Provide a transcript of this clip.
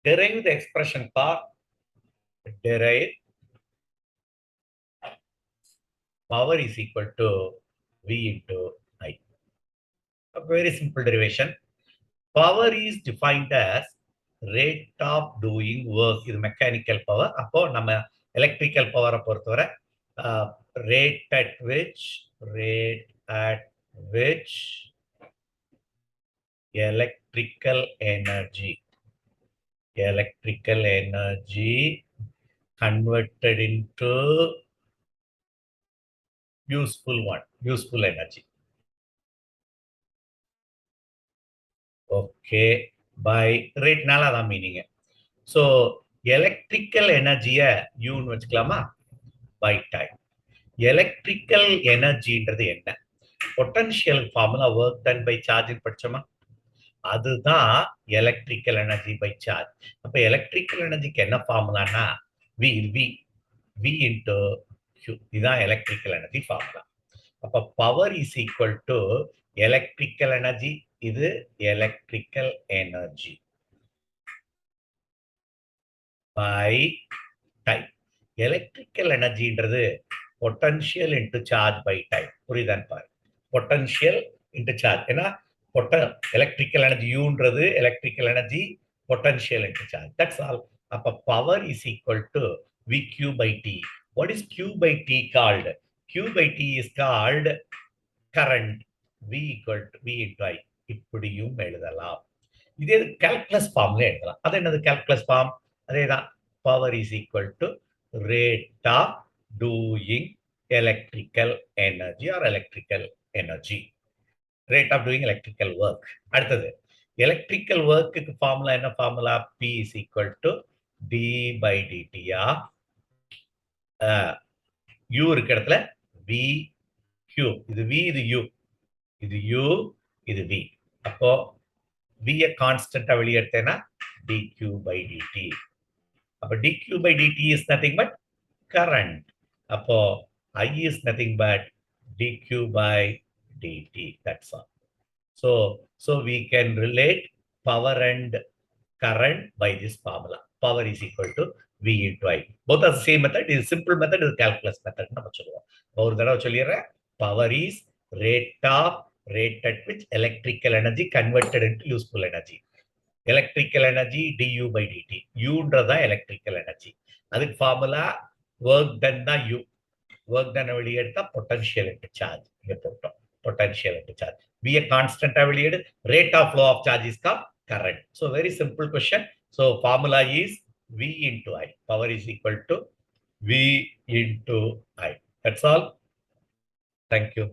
Derive the expression for derive power is equal to V into I. A very simple derivation. Power is defined as rate of doing work. இது mechanical power. அப்போ நம்ம electrical பவரை பொறுத்தவரை rate at which electrical energy converted into useful energy. Okay, by rate நால அதான் meaning. So electrical எனர்ஜியை யூன்னு வச்சுக்கலாமா? By time. எலக்ட்ரிக்கல் எனர்ஜின்றது என்ன? Potential formula work done by charge படிச்சோமா? அதுதான் எலக்ட்ரிக்கல் எனர்ஜி பை சார்ஜ். அப்ப எலக்ட்ரிக்கல் எனர்ஜிக்கு என்ன ஃபார்முலானா வி இன்டு Q. இதுதான் எலக்ட்ரிக்கல் எனர்ஜி ஃபார்முலா. அப்ப power is equal to electrical energy, இது electrical energy by time. Electrical எனர்ஜின்றது potential into charge by time. புரியுதான்னு பாரு. Potential into charge. ஏன்னா எலக்ட்ரிக்கல் எனர்ஜி யூன்றது electrical energy, potential into charge. That's all. அப்ப power is equal to VQ by T. What is Q by T called? Q by T is called current. V equal to V into I. இப்படியும் எழுதலாம். இதே calculus ஃபார்ம்ல எழுதலாம். அது என்னது calculus form? அதேதான். Power is equal to rate of doing electrical energy or electrical energy. Rate of doing electrical work. அடுத்தது electrical ஒர்க்குக்கு ஃபார்முலா என்ன formula? P is equal to D by dt of U இருக்க இடத்துல V Q. இது V, இது U, இது U, இது V. அப்போ V கான்ஸ்டன்டா வெளியே எடுத்தேன்னா dq by dt. அப்ப dq by dt is nothing but current. அப்போ I is nothing but dq by dt. That's all. So we can relate power and current by this formula. Power is equal to V into I. Both are the same method. It is simple method, it is calculus method. ஒரு தடவை சொல்லிடுறேன். Power is rate at which electrical energy converted into useful energy. Electrical energy du by dt. Uன்றதா electrical energy. அதுக்கு formula work done தான் U. Work done வெளியே எடுத்தா potential into charge. இங்க போட்டோம் potential into charge. V a constant வெளியேடு. Rate of flow of charge is called current. So very simple question. So formula is V into I. Power is equal to V into I. That's all. Thank you.